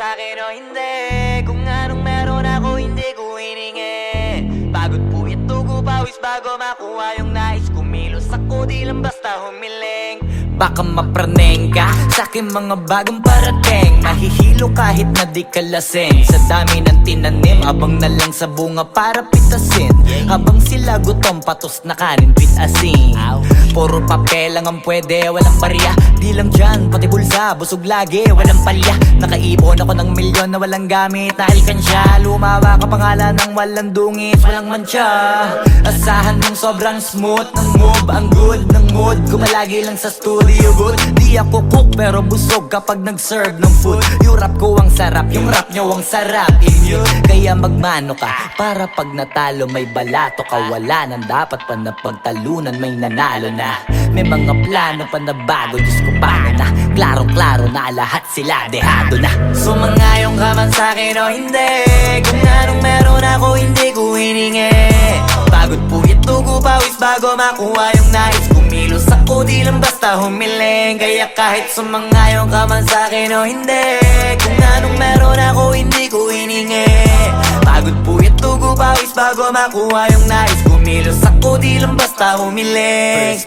sa'kin o hindi. Kung anong meron ako hindi ko hiningi. Pagod po ito pawis bago makuha yung nais. Kumilos ako di lang basta humiling. Baka mapraneng ka sa'kin mga bagong parating. Mahihilo kahit na di ka lasing. Sa dami ng tinanim, abang na lang sa bunga para pitasin. Habang sila gutom, patos na kanin, pitasin. Puro papel lang ang pwede, walang barya. Di lang dyan, pati bulsa, busog lagi, walang palya. Nakaipon ako ng milyon na walang gamit na alkansya. Lumawa ka pangalan ng walang dungis, walang mancha. Asahan mong sobrang smooth ng move, ang good ng mood. Kumalagi lang sa studio booth. Di ako cook pero busog kapag nag-serve ng food. Yung rap ko ang sarap, yung rap nyo ang sarap. Immune, kaya magmano ka para pag natalo may balato ka. Wala nang dapat pa na pagtalunan, may nanalo na. May mga plano pa na bago, Diyos ko paano na. Klarong-klaro na lahat sila dehado na. Sumangayong ka man sa'kin o hindi. Kung anong meron ako hindi ko hiningi. Pagod po ito pawis bago makuha yung nais. Kumilos ako di lang basta humiling. Kaya kahit sumangayong ka man sa'kin o hindi. Kung anong meron ako hindi ko hiningi. Pagod po ito pawis bago makuha yung nais. Kumilos ako di lang basta humiling.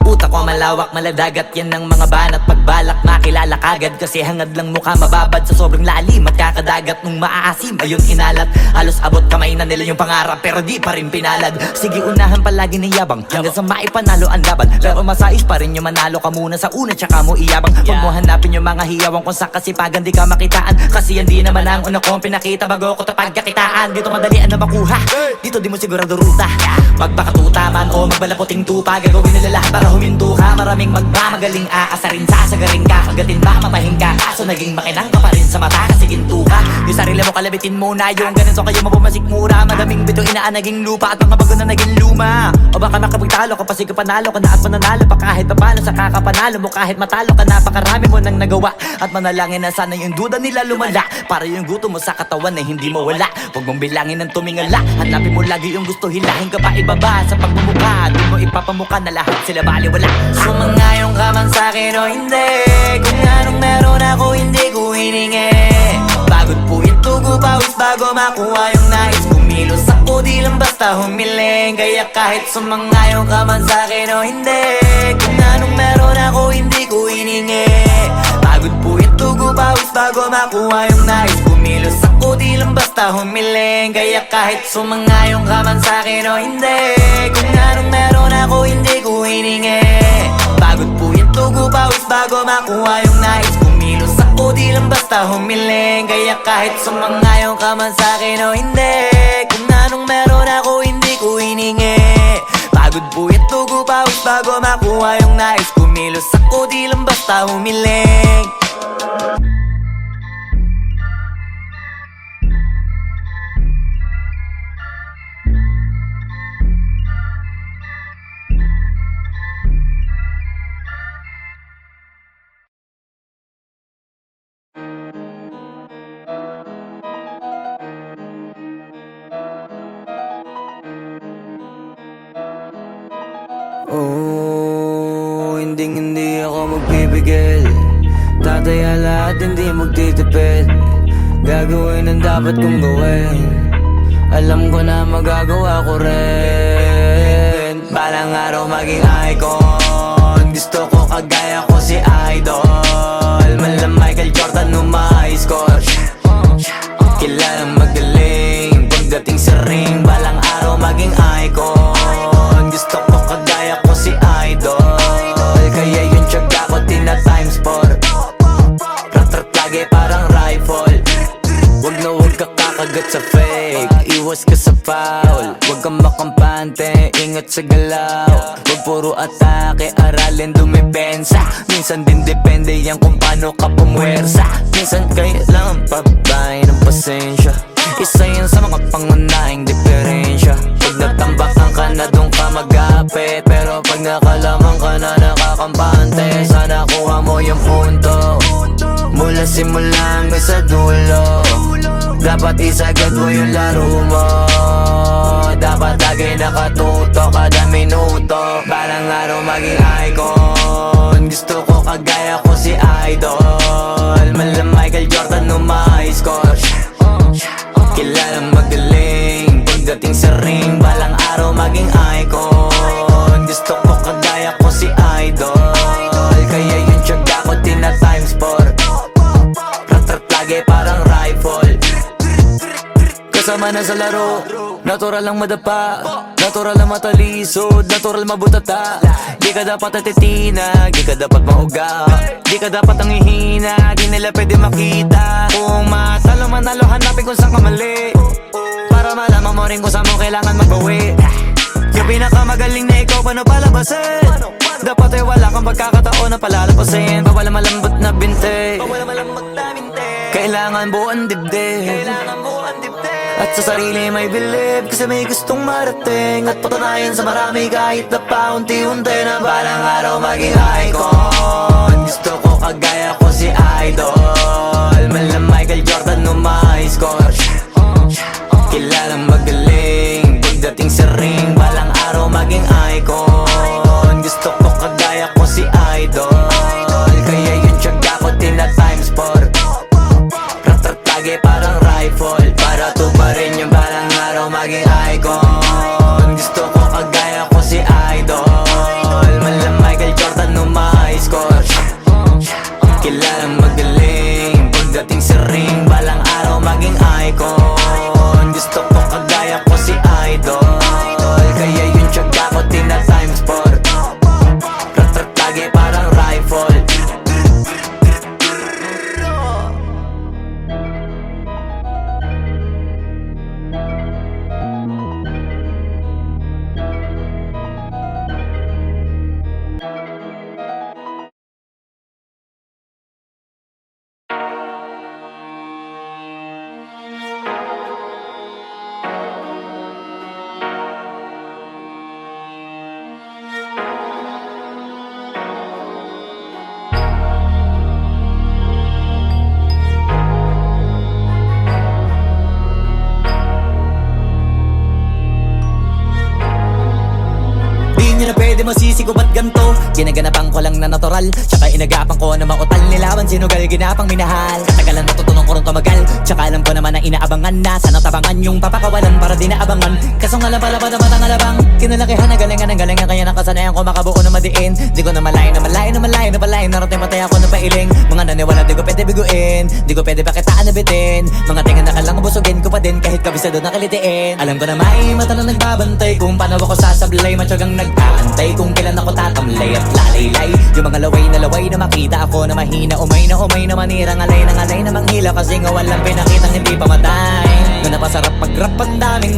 Utak ko malawak, maladagat yan ng mga banat. Pagbalak makilala kagad kasi hangad lang mukha mababad. Sa sobrang lalim at kakadagat nung maaasim ayun inalat. Halos abot kamay na nila yung pangarap pero di pa rin pinalad. Sige unahan palagi ng yabang hanggang sa maipanalo ang laban. Pero masais pa rin yung manalo ka muna sa una tsaka mo iyabang. Huwag mo hanapin yung mga hiyawang kung sa kasipagan di ka makitaan. Kasi yan di naman ang una kong pinakita bago ko tapagkakitaan. Dito madalian na makuha, dito di mo sigurado ruta. Magbakatuta man o magbalaputing tupa, gagawin nila lahat para huminto ka. Maraming magmamagaling aasarin, sasagaring ka. Kagatin ba mamahing ka, kaso naging makinang ka pa rin sa mata kasi ginto ka. Yung sarili mo kalabitin muna, yung ganun so kayo mapumasik mura. Madaming bito inaan naging lupa at mga bago na naging luma. O baka makapagtalo ka pa sige panalo ka na at mananalo pa kahit papalo sa kakapanalo mo. Kahit matalo ka napakarami mo nang nagawa. At manalangin na sana yung duda nila lumala para yung gutom mo sa katawan na hindi mawala. Huwag mong bilangin ng tumingala, hanapin mo lagi yung gusto, hilahin ka pa ibaba sa pagmumukha. Di mo ipapamuka na lahat sila baliwala. Sumangayong ka man sa'kin o hindi. Kung anong meron ako hindi ko hiningi. Pagod po ito pawis bago makuha yung nais. Kumilos ako di lang basta humiling. Kaya kahit sumangayong ka man sa'kin o hindi. Kung anong meron ako hindi ko hiningi. Pagod po ito pawis bago makuha yung nais. Kumilos ako di lang basta humiling. Kaya kahit sumangayong ka man sa'kin o hindi. Kung anong meron ako hindi ko hiningi. Pagod po ito pawis bago makuha yung nais. Kumilos ako di lang basta humiling. Kaya kahit sumangayong ka man sa'kin o hindi. Kung anong meron ako hindi ko hiningi. Pagod po ito pawis bago makuha yung nais. Kumilos ako di lang basta humiling. Hindi ako magpipigil. Tataya lahat, hindi magtitipid. Gagawin ang dapat kong gawin. Alam ko na magagawa ko rin. Balang araw maging icon. Gusto ko kagaya ko si Idol. Mala Michael Jordan nung ma-high score. Kilalang magaling pagdating sa ring. Balang araw maging icon. Gusto ko kagaya ko si Idol. Kaya yung tiyaga ko tina-times 4. Rat-rat lagi parang rifle. Wag na wag ka kakagat sa fake. Iwas ka sa foul. Wag kang makampante, ingat sa galaw. Wag puro atake, aralin dumipensa. Minsan din depende yan kung paano ka pumwersa. Minsan kailangan pabay ng pasensya. Isa yan sa mga pangunahing diferensya. Pag natambakan ka na doon ka mag-apit. Pero pag nakalaman ka na nakakampante, sana kuha mo yung punto. Mula simula hanggang sa dulo. Dapat isagad mo yung laro mo. Dapat lagi nakatuto kada minuto. Balang araw maging icon. Gusto ko kagaya ko si Idol, mala Michael Jordan o my score. Kilalang magaling pagdating sa ring, balang araw maging icon. Gusto ko kagaya ko si Idol, kaya yung tiyaga ko tina times 4. Rat-rat lagi parang rifle. Kasama na sa laro, natural lang madapa, natural lang matalisod, natural mabutata. Di ka dapat atitina, di ka dapat mauga, di ka dapat ang ihina, di nila pwede makita. Kung matalo manalo, hanapin kung saan ka mali, para malaman mo rin kung saan mo kailangan magbawi. Yung pinakamagaling na ikaw, paano palabasin? Dapat ay wala kang pagkakataon na palalapasin. Bawala malambot na binte, kailangan buuan dibdib, at sa sarili may believe, kasi may gustong marating at patunayan sa marami kahit na paunti-unti na balang araw maging icon. Gusto ko kagaya ko si Idol, mala Michael Jordan o my score. Kilalang magaling pagdating sa ring, balang araw maging icon. Gusto ko kagaya ko si Idol, kaya yung tiyaga ko tina times 4. Rat-rat lagi parang rifle, para tuparin yung balang araw maging icon. Gusto ko kagaya ko si Idol, mala Michael Jordan o my score. Kilalang magaling pagdating sa ring, balang araw maging icon. Gusto ko kagaya ko si Idol, kaya yung tiyaga ko tina times 4. Rat-rat lagi parang rifle. Di nyo na pwede masisi ko ba't ganto, ginaganapan ko lang na natural, tsaka inagapan ko na mautal nilaban, sinugal ginapang minahal. Katagalan natutunan ko rin tumagal, tsaka alam ko naman na inaabangan na sana tabangan yung papakawalan para di naabangan. Kaso nga lang pala pa naman ang alabang, kinalakihan na galingan ang galingan, kaya nakasanayan ko makabuo na madiin. Di ko na malayo na malayo na malayo na malayo, narating patay ako na pailing. Mga naniwala di ko pwede biguin, di ko pwede pakitaan na bitin. Mga tinga na kalang busugin ko pa din kahit kabisado na kalitiin. Alam ko na may mata na nagbabantay kung paano ako sasablay, matyagang nag-aantay kung kailan ako tatamlay at lalaylay. Yung mga laway na makita ako na mahina, umay na manirang alay na manghila, kasi nga walang pinakitang hindi pamatay. Na napasarap pag-rap, ang daming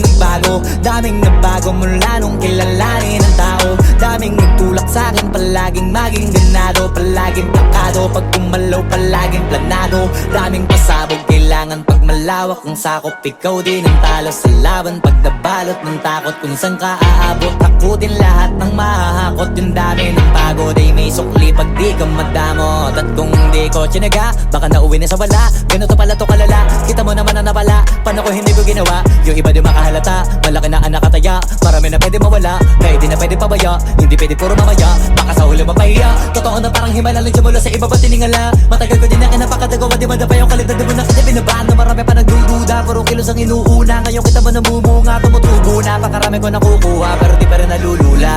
nagbago mula nung kilalanin ang tao. Daming nagtulak sa'kin, palaging maging ganado, palaging plakado, pag kumalaw palaging planado. Daming pasabog, kailangan pag malawak ang sakop, ikaw din ang talo sa laban. Pag nabalot ng takot kung saan ka aabot, takutin lahat ng mahahakot. Yung dami ng pagod ay may sukli pag di ka madamot. At kung di ko tsinaga, baka nauwi na sa wala. Ganito pala to kalala, kita mo naman na napala, paano ko hindi ko ginawa? Yung iba di makahalata, malaki na anak kataya, marami na pwede mawala, kaya di na pwede pabaya, hindi pwede puro mamaya, baka sa huli mapahiya. Totoo na parang himala lang siya mula sa iba ba tiningala. Matagal ko din na kinapakatagawa, di madapa yung kalidad, di mo na kasi binabahan na marami pa nagdududa, puro kilos ang inuuna. Ngayon kita mo namumunga, tumutubo na, pakarami ko nakukuha, pero di pa rin nalulula.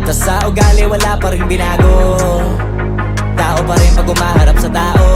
Tas sa ugali wala pa rin binago, tao pa rin pag umaharap sa tao.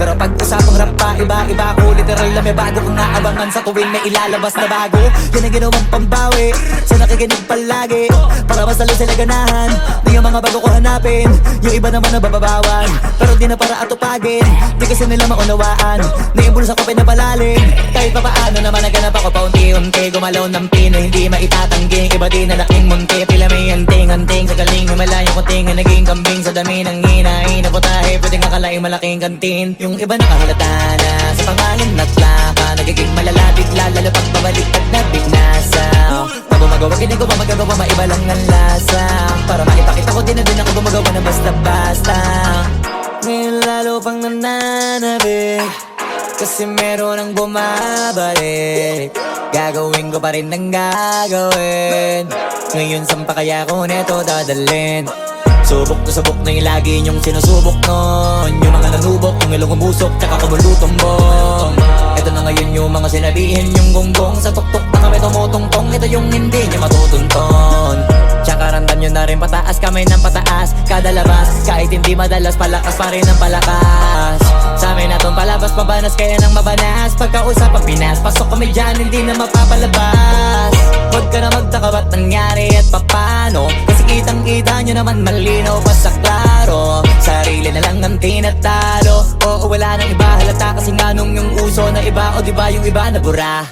Pero pag usapang rap pa, iba-iba ko, literal na may bago kong naabangan sa tuwing may ilalabas na bago. Yan ang ginawang pambawi sa nakikinig palagi, para mas lalo sila ganahan. Di yung mga bago ko hanapin, yung iba naman nabababawan, pero di na para atupagin, di kasi nila maunawaan. Naimbulsa ko pinapalalim, kahit pa paano naman naganap ako paunti-unti. Gumalaw ng pino, hindi maitatanggi, iba din na laking munti. Pila may anting-anting sa galing, himalayang kunting na naging kambing sa dami ng hinahin na putahe. Pwedeng akalaing malaking kantin, yung iba nakahalata na sa pangalan at laka, nagiging malala bigla, lalo pag pabaliktad na bignasa. Pag gumagawa, ginagawa, magagawa, maiba lang ang lasa, para maipakita ko din na din ako gumagawa na basta-basta. Ngayon lalo pang nananabik, kasi meron ang bumabalik. Gagawin ko pa rin ang gagawin, ngayon saan pa kaya ko neto dadalhin? Subok na yung lagi nyong sinusubok nun. Yung mga nanubok, yung ilong umusok, tsaka kumulutong bong. Ito na ngayon yung mga sinabihin yung gonggong. Sa tuktok na kami tumutungtong, ito yung hindi nyo matutunton. Tsaka ramdam nyo na rin pataas, kamay ng pataas kada labas, kahit hindi madalas, palakas pa rin ang palakas. Sa amin na tong palabas, pabanas kaya nang mabanas. Pagkausap ang Pinas, pasok kami dyan, hindi na mapapalabas. Huwag ka na magtaka ba't nangyari at papano, kasi kitang kita nyo naman malinaw pa sa klaro. Sarili na lang ang tinatalo, oo wala nang iba halata, kasi nga nung yung uso na iba, o diba yung iba na bura.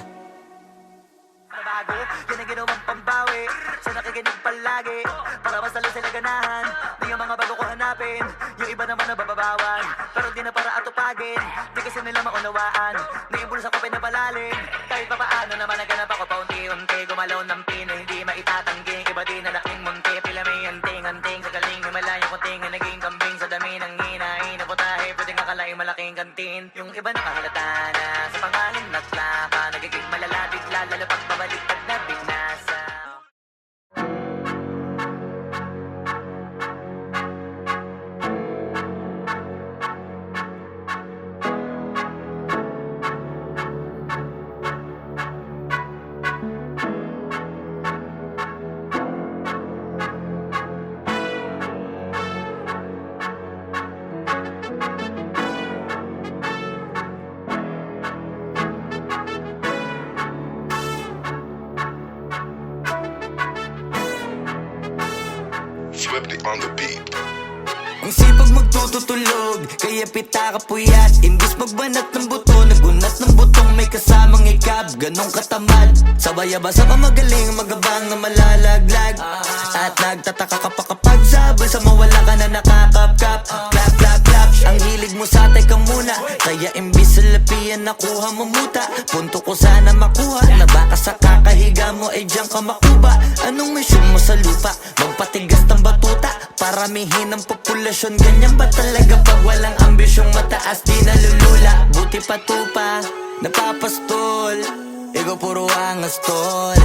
Bago, yan ang ginawang pambawi sa nakikinig palagi, para masalo sila ganahan. Di yung mga bago ko hanapin, yung iba naman nababawan, pero di na para atupagin, di kasi nila maunawaan. Di yung bulsa ko pinapalalim, kahit pa paano naman naganap ako paunti-unti. Gumalaw ng pino, hindi maitatanggi, iba din na laking munti. Pila may anting-anting, sa galing may malayong kuting, naging kambing sa dami ng hinahin na putahe, pwedeng akalaing malaking kantin. Yung iba nakahalata na sa pangalan na plaka, nagiging malala bigla, lalo pag babalik pag nabinasa. Swifty on the beat. Ang sipag magtutulog, kaya pita ka puyat. Imbis magbanat ng buto, nagunat ng butong may kasamang ikab. Ganong katamad, sabay-abasa pa magaling, magabang na malalaglag. At nagtataka ka pa kapag sabay sa mawala ka na nakakapkap. Clap, clap, clap, ang hilig mo sa atay ka muna, kaya imbis sa lapian nakuha mo muta. Punto ko sana makuha, na baka sa kakahiga mo ay diyan ka makuba. Anong mission mo sa lupa? Magpatigas ng batuta, paramihin ang populasyon. Ganyan ba talaga pag walang ambisyong mataas, di nalulula? Buti pa tupa, napapastol, ikaw puro angas tol.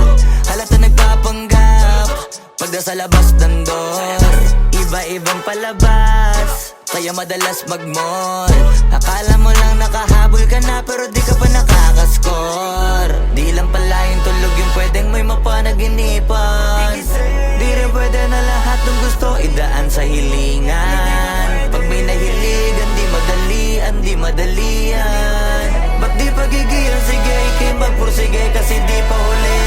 Halata nagpapanggap, pagda sa labas ng door, iba-ibang palabas, kaya madalas mag-mall. Akala mo lang nakahabol ka na, pero di ka pa nakakascore. Di lang pala yung tulog yung pwedeng may mapanaginipan. Di rin pwede na lahat ng gusto idaan sa hilingan. Pag may nahiligan, di madalian. Ba't di pagigilan, sige, ikimagpursige kasi di pa huli.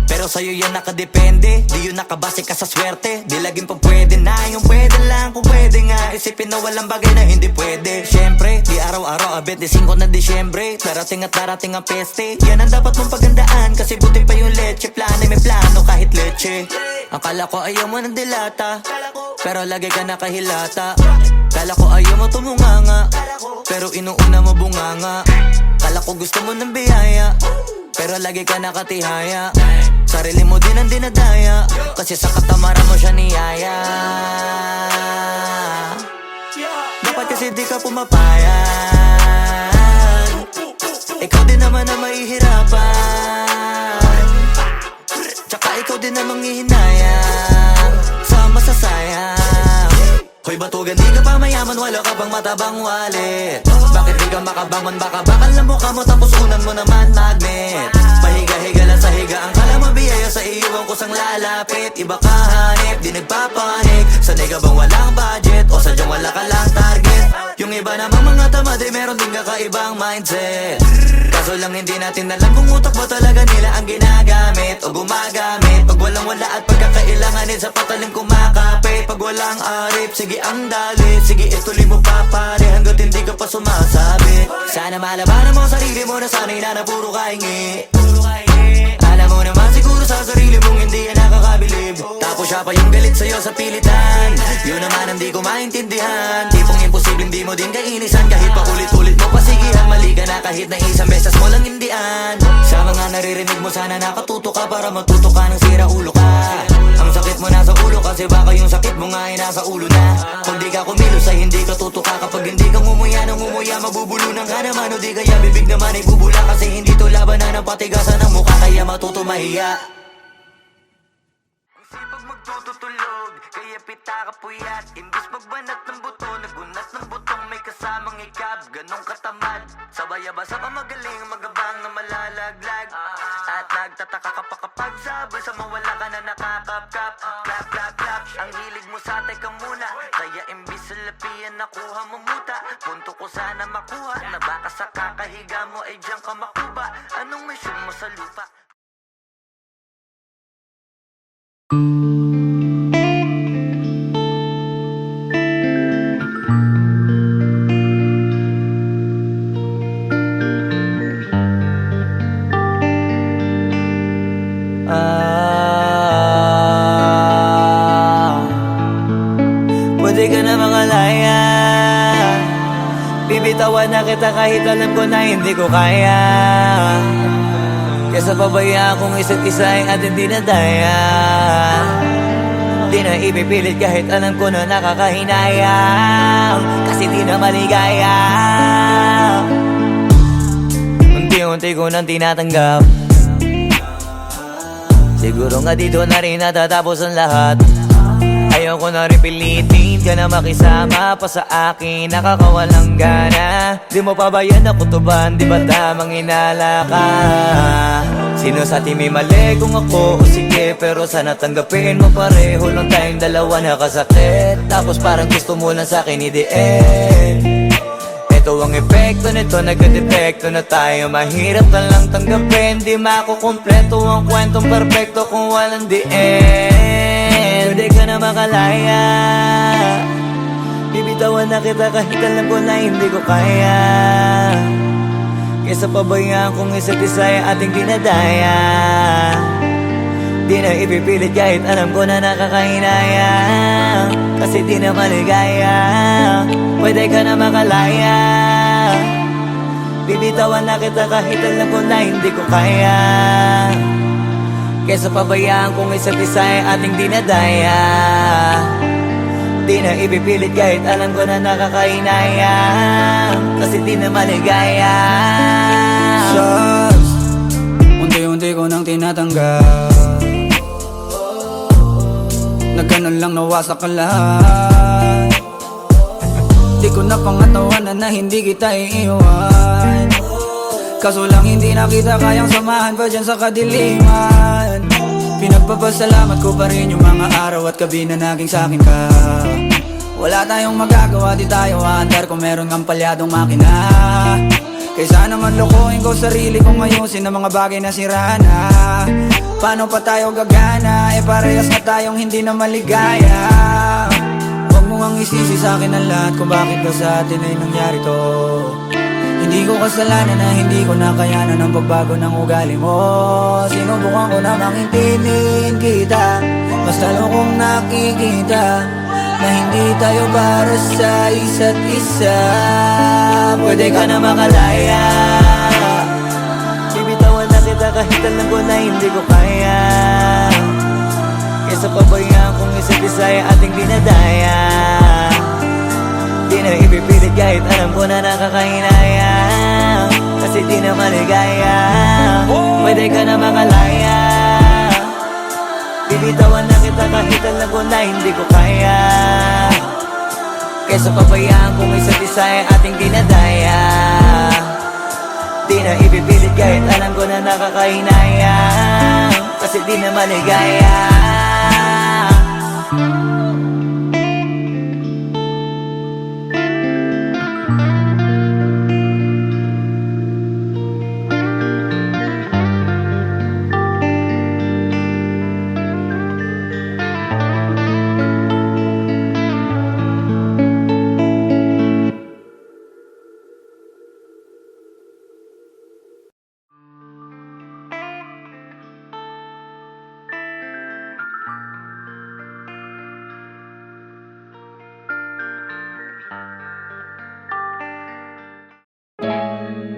Pero sa'yo yan nakadepende, di yun nakabase ka sa swerte. Di laging pa pwede na, yung pwede lang kung pwede nga. Isipin na walang bagay na hindi pwede. Siyempre, di araw-araw, 25 na Disyembre, darating at darating ang peste. Yan ang dapat mong pagandaan, kasi buti pa yung leche. Plano may plano kahit leche. Akala ko ayaw mo ng dilata, pero lagi ka nakahilata. Kala ko ayaw mo tumunganga, pero inuuna mo bunganga. Kala ko gusto mo ng biyaya, pero lagi ka nakatihaya. Sarili mo din ang dinadaya, kasi sa katamaran mo siya niyaya. Dapat kasi di ka pumapayan, ikaw din naman ang mahihirapan. Tsaka ikaw din ang manghihinayang sa masasayang. Hoy batugan, di ka pa mayaman, wala ka bang matabang wallet? Bakit di ka makabangon, baka bakal na mukha mo, tapos unan mo naman magnet. Pahiga-higa lang sa higa, ang kala mabiyaya sa iyo ang kusang lalapit. Iba ka hanip, di nagpapanik, sanay ka bang walang budget, o sadyang wala ka lang target? Yung iba namang mga tamad ay meron din kakaibang mindset. Kaso lang hindi natin alam kung utak ba talaga nila ang ginagamit o gumagamit. Pag walang wala at pagkakailanganin sa patalim kumakapit. Pag walang arip, sige ang dali, sige ituloy mo pa pare, hanggat hindi ka pa sumasabi. Sana malabanan mo sarili mo na sana'y na puro kahingi. Alam mo naman siguro sa sarili mong hindi yan nakakabilib. Tapos siya pa yung galit sa'yo sa pilitan, yun naman ang di ko maintindihan. Tipong imposibleng di mo din kainisan, kahit pa ulit-ulit mo pasigihan. Mali ka na kahit na isang beses mo lang hindian. Sa mga naririnig mo sana nakatuto ka, para matuto ka ng sira ulo ka. Ang sakit mo nasa ulo, kasi baka yung sakit mo nga ay nasa ulo na. Kung di ka kumilos ay hindi ka tutuka. Kapag hindi ka ngumuya ng ngumuya, mabubulunan ka naman. O di kaya bibig naman ay bubula, kasi hindi to labanan ng patigasan ng mukha, kaya matuto mahiya. Ang sipag magtutulog, kaya pita ka puyat. Imbis magbanat ng buto, nagunat ng butong may kasamang ikab. Ganong katamad, sabay-abasa pa magaling, magabang na malalaglag. At nagtataka ka pa kapag sabay sa mawala ka na nakakapkap. Clap, clap, clap, ang hilig mo sa teka muna. Kaya imbis sa lapian nakuha mo muta. Punto ko sana makuha, na baka sa kakahiga mo ay diyan ka makuba. Anong mission mo sa lupa? Pwede ka na makalaya. Bibitawan na kita kahit alam ko na hindi ko kaya. Kesa pabayaan kung isa't isa ay ating dinadaya. Di na ipipilit kahit alam ko na nakakahinayang. Kasi di na maligaya. Unti-unti ko nang tinatanggap. Siguro nga dito na rin natatapos ang lahat. Ayoko na rin pilitin ka na makisama pa sa akin, nakakawalang gana. Di mo pa ba yan nakutuban, di ba tamang inala ka? Sino sa atin may mali kung ako o sige, pero sana tanggapin mo pareho lang tayong dalawa nakasakit. Tapos parang gusto mo lang sa akin i-end. Ito ang epekto nito, nagka-depekto na tayo. Mahirap na lang tanggapin, di makukumpleto ang kwentong perfecto kung walang the end. Pwede ka na makalaya. Bibitawan na kita kahit alam ko na hindi ko kaya. Kesa pabayaan kung isa't isa ay ating dinadaya. Di na ipipilit kahit alam ko na nakakahinaya. Kasi di na maligaya. Pwede ka na makalaya. Bibitawan na kita kahit alam ko na hindi ko kaya. Kesa pabayaan kung isa't isa ay ating dinadaya. Di na ipipilit kahit alam ko na nakakahinaya. Kasi di na maligaya. Shucks, unti-unti ko nang tinatanggap. Na ganun lang nawasak ka lahat. Di ko na pangatawanan na hindi kita iiwan. Kaso lang hindi na kita kayang samahan pa dyan sa kadiliman. Pinagpapasalamat ko pa rin yung mga araw at gabi na naging sa'kin ka. Wala tayong magagawa, di tayo aandar kung meron kang palyadong makina. Kaysa naman lokohin ko sarili kong ayusin ang mga bagay na sira na. Paano pa tayo gagana, eh parehas na tayong hindi na maligaya. Huwag mo ngang isisi sa'kin ang lahat kung bakit ba sa atin ay nangyari to. Hindi ko kasalanan na hindi ko nakayanan ang pagbago ng ugali mo. Sinubukan ko na maintindihin kita, mas lalo kong nakikita na hindi tayo para sa isa't isa. Pwede ka na makalaya. Bibitawan na kita kahit alam ko na hindi ko kaya. Kesa pabayaan kung isa't isa ay ating dinadaya. Di na ipipilit kahit alam ko na nakakahinaya. Kasi di na maligaya. Pwede ka na makalaya. Bibitawan na kita kahit alam ko na hindi ko kaya. Kesa pabayaan kung isa't isa ay ating dinadaya. Di na ipipilit kahit alam ko na nakakahinaya. Kasi di na maligaya.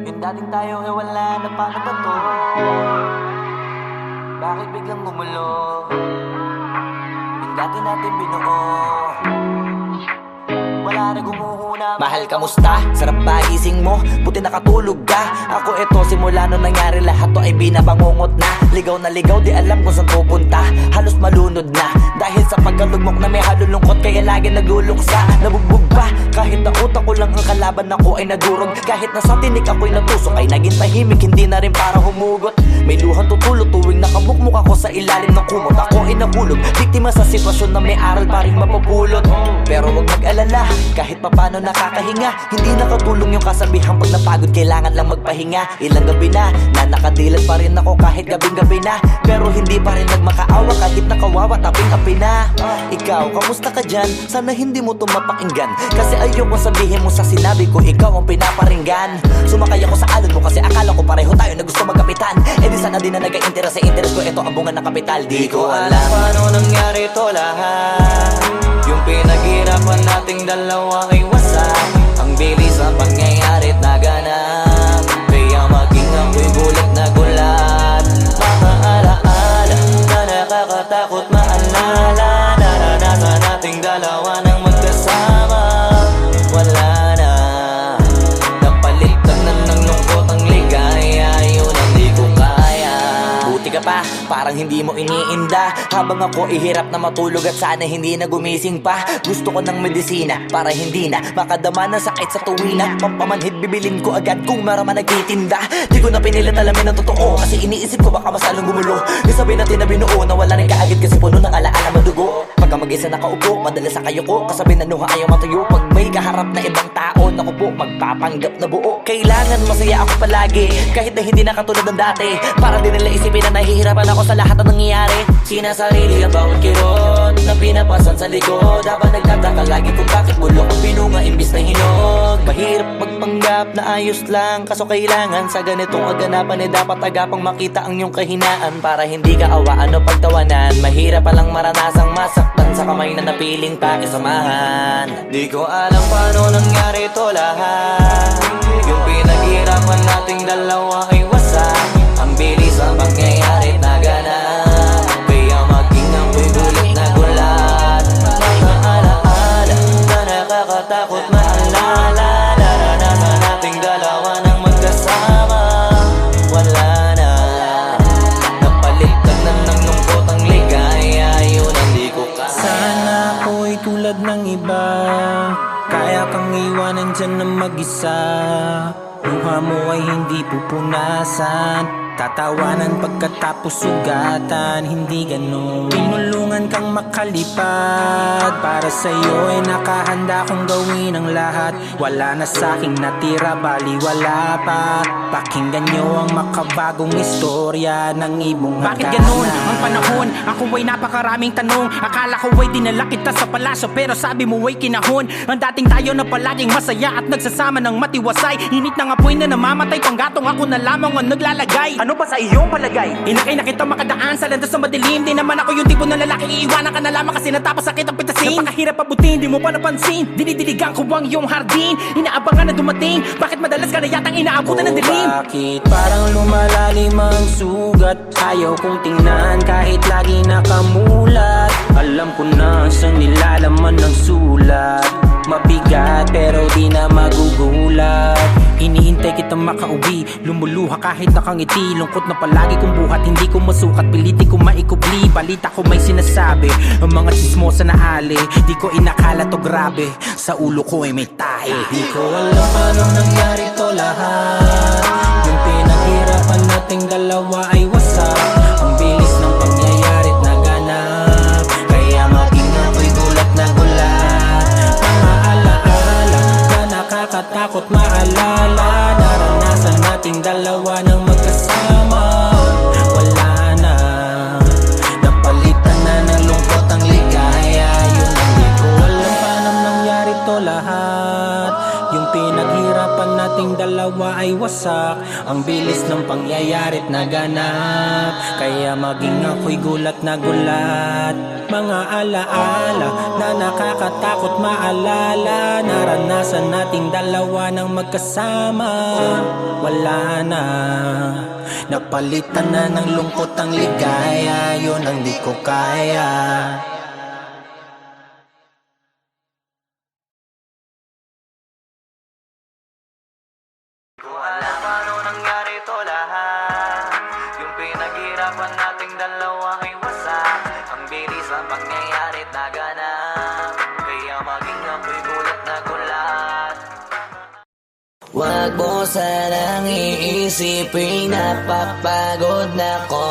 Yung dating tayo ay wala na, paano ba to? Bakit biglang gumulo? Yung dati natin binuo, wala na gumuho Mahal, kamusta? Sarap ba gising mo? Buti nakatulog ka. Ako eto, simula nung nangyari lahat to ay binabangungot na. Ligaw na ligaw, di alam kung saan pupunta. Halos malunod na dahil sa pagkalugmok na may halulungkot. Kaya lagi nagluluksa, nabugbog pa. Kahit na utak ko lang ang kalaban, ako ay nagurog. Kahit na sa tinik ako'y natusok, ay naging tahimik, hindi na rin para humugot. May luhang tutulog tuwing nakamukmuk ako sa ilalim ng kumot. Ako ay nahulog, biktima sa sitwasyon na may aral pa rin mapupulot. Pero wag mag-alala, kahit papano nakakahinga. Hindi nakatulong yung kasabihang pag napagod kailangan lang magpahinga. Ilang gabi na nakadilat pa rin ako kahit gabing-gabi na. Pero hindi pa rin nagmakaawa kahit nakawawa taping-api na. Ikaw, kamusta ka dyan? Sana hindi mo tumapakinggan, kasi ayoko sabihin mo sa sinabi ko ikaw ang pinaparinggan. Sumakay ako sa alon mo kasi akala ko pareho tayo na gusto magkapitan. Eh di sana din na nag-interest sa interest ko, ito ang bunga ng kapital. Di ko alam paano nangyari to lahat. Yung pinaghirapan nating dalawa ay wasak. Ang bilis ang pangyayari't naganap, kaya maging ako'y gulat na gulat. Mga alaala na nakakatakot maalala. Naranasan nating dalawa ng magkasama. Wala na, napalitan na ng lungkot ang ligaya. Yun ang di ko kaya. Buti ka pa, parang hindi mo iniinda. Habang ako ihirap na matulog at sana hindi na gumising pa. Gusto ko ng medisina para hindi na makadama ng sakit sa tuwina. Pampamanhid bibilin ko agad kung marama nagtitinda. Di ko na pinilit alamin ang totoo, kasi iniisip ko baka masalong gumulo. Isabi natin na binuo na wala rin kaagad kasi puno ng alaala madugo. Pagka mag-isa nakaupo, madalas sa kayo ko. Kasabi na nuha ayaw matuyo. Pag may kaharap na ibang tao, naku po, magpapanggap na buo. Kailangan masaya ako palagi, kahit na hindi na katulad ng dati. Para din nila isipin na nahihirapan ako sa lahat ng nangyayari. Sinasarili ang bawat kirot na pinapasan sa likod. Habang nagtataka lagi kung bakit bulok ang pinunga imbis na hinog. Mahirap magpanggap na ayos lang, kaso kailangan sa ganitong aganapan dapat agapang makita ang iyong kahinaan. Para hindi ka awaan o pagtawanan. Mahirap palang maranasang masaktan sa kamay na napiling pakisamahan. Di ko alam paano nangyari to lahat. Yung pinaghirapan nating dalawa ay wasak. Ang bilis ang pangyayari't naganap, kaya maging ako'y gulat na gulat. Mga alaala na nakakatakot maalala. Naranasan nating dalawa ng magkasama. Wala na, napalitan na ng lungkot ang ligaya. Yun ang di ko kaya. Sana ako'y tulad ng iba, kaya kang iwanan dyan na mag-isa. Luha mo ay hindi pupunasan, tatawanan pagkatapos sugatan. Hindi ganon, tinulungan kang makalipad. Para sa'yo ay nakahanda kong gawin ang lahat. Wala na sa'king natira, baliwala pa. Pakinggan nyo ang makabagong istorya ng ibong hagdanan. Bakit ganun ang panahon? Ako ay napakaraming tanong. Akala ko ay dinala kita sa palasyo, pero sabi mo ay kinahon. Ang dating tayo na palaging masaya at nagsasama ng matiwasay. Init ng apoy na namamatay, panggatong ako na lamang ang naglalagay. Ano ba sa iyong palagay? Inakay na kita makadaan sa landas ng madilim. Di naman ako yung tipo na lalaki, iiwanan ka na lamang kasi natapos sakit ang pitasin. Napakahirap abutin, di mo pa napansin. Dinidiligan ko ang iyong hardin, inaabangan na dumating. Bakit madalas ka na yatang inaabutan ng dilim? Bakit parang lumalalim ang sugat? Ayaw kong tingnan kahit lagi nakamulat. Alam ko na sa nilalaman ng sulat. Mabigat pero di na magugulat. Iniintay kitang makauwi, lumuluha kahit nakangiti. Lungkot na palagi kong buhat, hindi ko masukat. Pilitin ko maikubli, balita ko may sinasabi. Ang mga chismosa na ali, di ko inakala to grabe. Sa ulo ko ay may tae. Di ko alam paano nangyari to lahat. Yung pinaghirapan nating dalawa ay wasak. Ang bilis ng pangyayari't naganap, kaya maging ako'y gulat na gulat. Mga alaala na nakakatakot maalala. Naranasan nating dalawa ng magkasama. Wala na, napalitan na ng lungkot ang ligaya. Yun ang di ko alam paano nangyari to lahat. Yung pinaghirapan nating dalawa ay wasak. Ang bilis ng pangyayari't naganap, kaya maging ako'y gulat na gulat. Mga alaala na nakakatakot maalala. Naranasan nating dalawa ng magkasama. Wala na, napalitan na ng lungkot ang ligaya. Yun ang di ko kaya. usapan nating dalawa ay wasak. Ang bilis ang pangyayari naganap, kaya maging ako'y gulat na gulat. Wag mo sanang iisipin, napapagod na ko.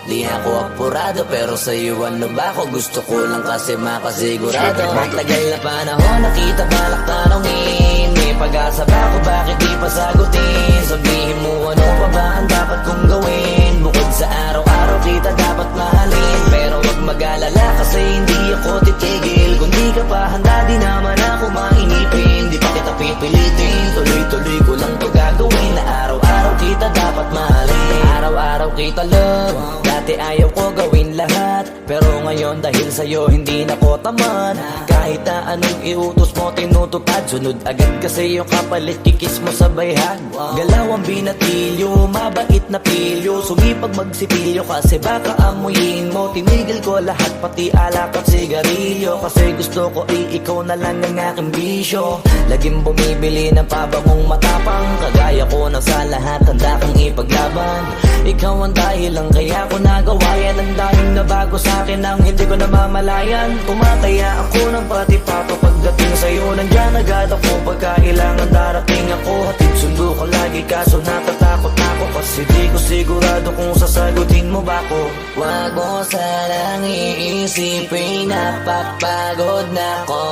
Di ako apurado pero sa'yo ano ba ako? Gusto ko lang kasi makasigurado. Matagal na panahon nakita balak tanongin, may pag-asa ba ako, bakit di pa sagutin? Sabihin mo ano pa ba ang dapat kong gawin? Bukod sa araw-araw kita dapat mahalin, pero wag mag-alala kasi hindi ako titigil. Kung di ka pa handa di naman ako mainipin, di pa kita pipilitin, tuloy-tuloy ko lang to gagawin. Na araw-araw kita dapat mahalin, araw-araw kita love. Dati ayaw ko gawin lahat, pero ngayon dahil sa'yo hindi na ko tamad. Kahit na anong iutos mo tinutupad, sunod agad kasi yung kapalit kikis mo sa bayhan. Galaw ang binatilyo, mabait na pilyo, sumipag magsipilyo kasi baka amuyin mo. Tinigil ko lahat pati alak at sigarilyo, kasi gusto ko ikaw na lang ang aking bisyo. Laging bumibili ng pabangong matapang, kagaya ko na sa lahat handa kang ipaglaban. Ikaw ang dahilan kaya ko nagawa yan, ang daming nabago sa'kin ang hindi ko namamalayan. Tumataya ako ng pati pato pagdating sa'yo, nandyan agad ako pagkailangan darating ako. Hatid sundo ko lagi kaso natatakot ako, kasi di ko sigurado kung sasagutin mo ba ko. Wag mo sanang iisipin, napapagod na ko.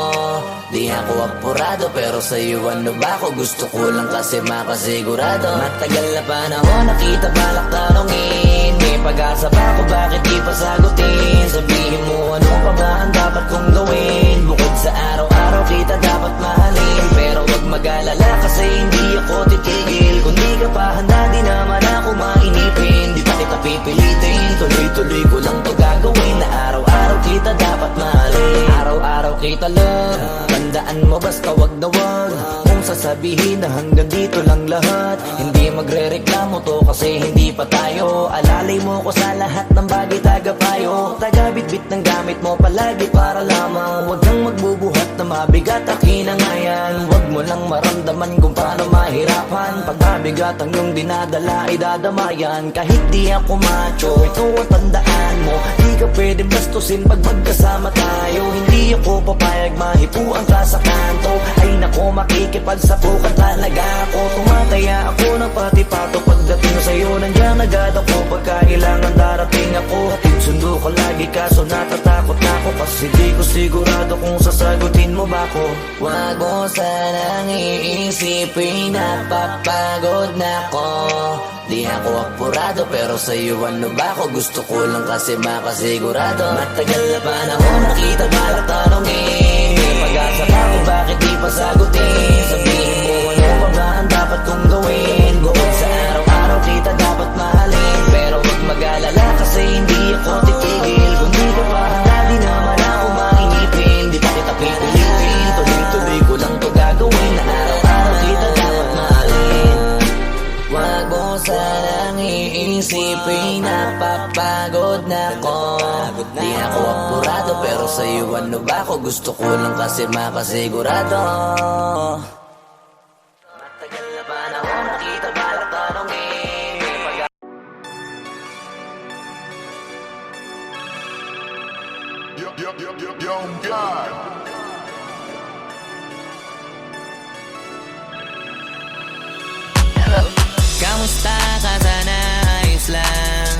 Di ako apurado pero sa'yo ano ba ako? Gusto ko lang kasi makasigurado. Matagal na panahon nakita balak tanongin, may pag-asa ba ako, bakit di pa sagutin? Sabihin mo ano pa ba ang dapat kong gawin? Bukod sa araw-araw kita dapat mahalin, pero wag mag-alala kasi hindi ako titigil. Kung di ka pa handa di naman ako mainipin, di pa kita pipilitin, tuloy-tuloy ko lang to gagawin. Na araw-araw kita dapat mahalin, araw-araw kita love. Tandaan mo basta wag na wag kung sasabihin na hanggang dito lang lahat. Hindi magre-reklamo to kasi hindi pa tayo. Alalay mo ko sa lahat ng bagay, tagapayo. Tagabitbit ng gamit mo palagi para lamang wag kang magbubuhat na mabigat akin ang ayan. Wag mo lang maramdaman kung paano mahirapan, pag mabigat ang iyong dinadala ay dadamayan. Kahit di ako macho, ito ang tandaan mo, di ka pwede bastusin pag magkasama tayo. Hindi ako papayag mahipuan ka sa kanto, ay nako makikipagsapukan talaga ako. Tumataya ako ng pati pato pagdating sa'yo, nandiyan agad ako pagkailangan darating ako. Hatid sundo ko lagi kaso natatakot na ako, kasi di ko sigurado kung sasagutin mo ba ko. Wag mo sanang iisipin, napapagod na ko. Di ako apurado pero sa'yo ano ba ako? Gusto ko lang kasi makasigurado. Matagal na panahon nakita balak tanongin, may pag-asa ba ako, bakit di pa sagutin? Sabihin mo ano pa ba ang dapat kong gawin? Bukod sa araw-araw kita dapat mahalin, pero wag mag-alala kasi hindi ako titigil. Kung di ka pa handa di naman ako mainipin, di pa kita pipilitin, tuloy-tuloy ko lang to gagawin. Na araw-araw kita dapat mahalin. Wag mo sanang iisipin, napapagod na ko. Di ako apurado pero sa'yo ano ba ako? Gusto ko lang kasi makasigurado. Matagal na panahon nakita balak tanongin, may pag- Yo, God. Kamusta ka sana? Ayos lang.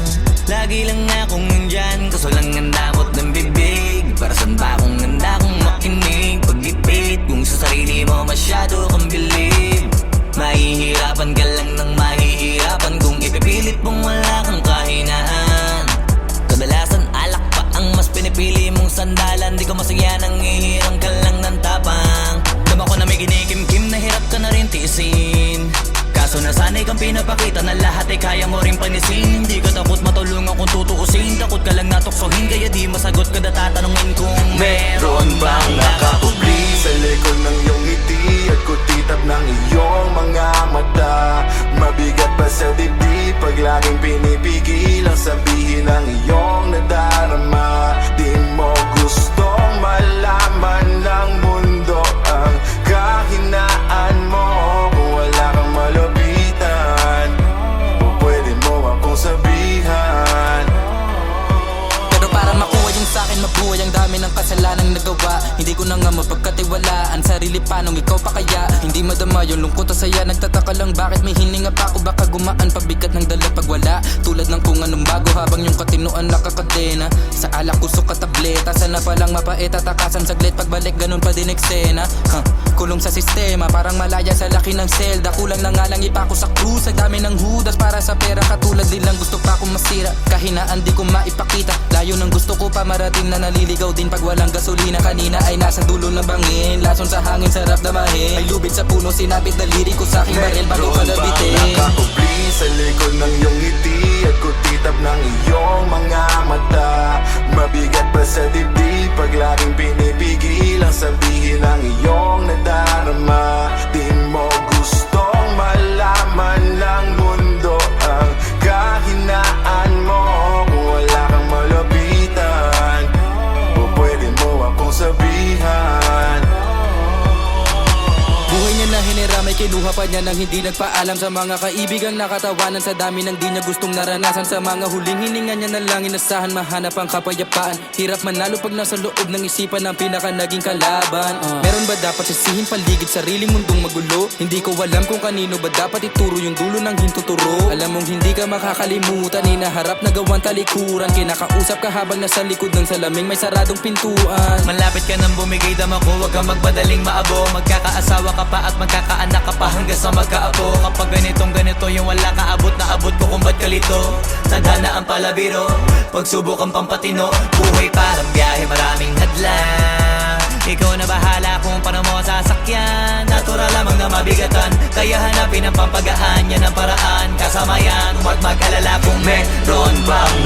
Lagi lang akong nandyan, kaso lang ang damot ng bibig. Para saan ba akong handa kong makinig? Pag-ipit kung sa sarili mo masyado kang bilib. Mahihirapan ka lang ng mahihirapan kung ipipilit mong wala kang kahinaan. Kadalasan alak pa ang mas pinipili mong sandalan. Di ko masaya nang ihirang ka lang ng tapang. Dama ko na may kinikimkim na hirap ka na rin tiisin. Kaso nasanay kang pinapakita na lahat ay kaya mo rin panisin. Hindi ka takot matulungan kung tutuusin, takot ka lang natuksohin, kaya di masagot ka na tatanungin kung meron bang nakakubli sa likod ng iyong ngiti at kutitap ng iyong mga mata. Mabigat pa sa dibdib pag laging pinipigil ang sabihin ng iyong nadarama. Di mo gustong malaman ng mundo ang kahinaan mo. Kung wala kang malapitan, o pwede mo akong sabihan ng kasalanang nagawa. Hindi ko na nga mapagkatiwalaan, sarili paanong ikaw pa kaya. Hindi madama yung lungkot at saya, nagtataka lang bakit may hininga pa ako. Baka gumaan pabigat ng dala pag wala, tulad ng kung anong bago habang yung katinuan nakakadena. Sa alak kusok at tableta, sana palang mapait at takasan saglit. Pagbalik ganun pa din eksena, kulong sa sistema, parang malaya sa laki ng selda. Kulang na nga lang ipako sa krus, sa dami ng hudas para sa pera. Katulad nilang gusto pa akong masira, kahinaan di ko maipakita. Layo ng gusto ko pa marating na naliligaw din pag walang gasolina. Kanina ay nasa dulo ng bangin, lason sa hangin sarap damahin. May lubid sa puno, sinapit daliri ko sa aking baril bago ka nabitin. Nakakubli sa likod ng iyong ngiti at kutitap ng iyong mga mata. Mabigat pa sa dibdib pag laging pinipigil ang sabihin ng iyong nadarama. Di mo gustong malaman ng mundo ang kahinaan mo. Kung wala kang malapitan, o pwede mo akong sabihan. Buhay niya na hiniramay, kinuha pa niya nang hindi nagpaalam sa mga kaibigang nakatawanan. Sa dami ng di niya gustong naranasan, sa mga huling hininga niya na lang inasahan, mahanap ang kapayapaan. Hirap manalo pag nasa loob ng isipan ng pinaka naging kalaban. Meron ba dapat sisihin paligid sariling mundong magulo? Hindi ko alam kung kanino ba dapat ituro yung dulo ng hintuturo. Alam mong hindi ka makakalimutan, inaharap na gawang talikuran. Kinakausap ka habang nasa likod ng salaming may saradong pintuan. Malapit ka nang bumigay dama ko, huwag kang magbadaling maabo. Magkakaasawa ka pa at magkakaanak ka pa hanggang sa magkaapo. Kapag ganito yung wala ka abot na abot ko kung ba't kalito. Tadhana ang palabiro, pagsubok ang pampatino. Buhay parang biyahe, maraming hadlang. Ikaw na bahala kung paano mo sasakyan. Natural lamang na mabigatan, kaya hanapin ang pampagaan. Yan ang paraan, kasama yan, huwag mag-alala kung meron bang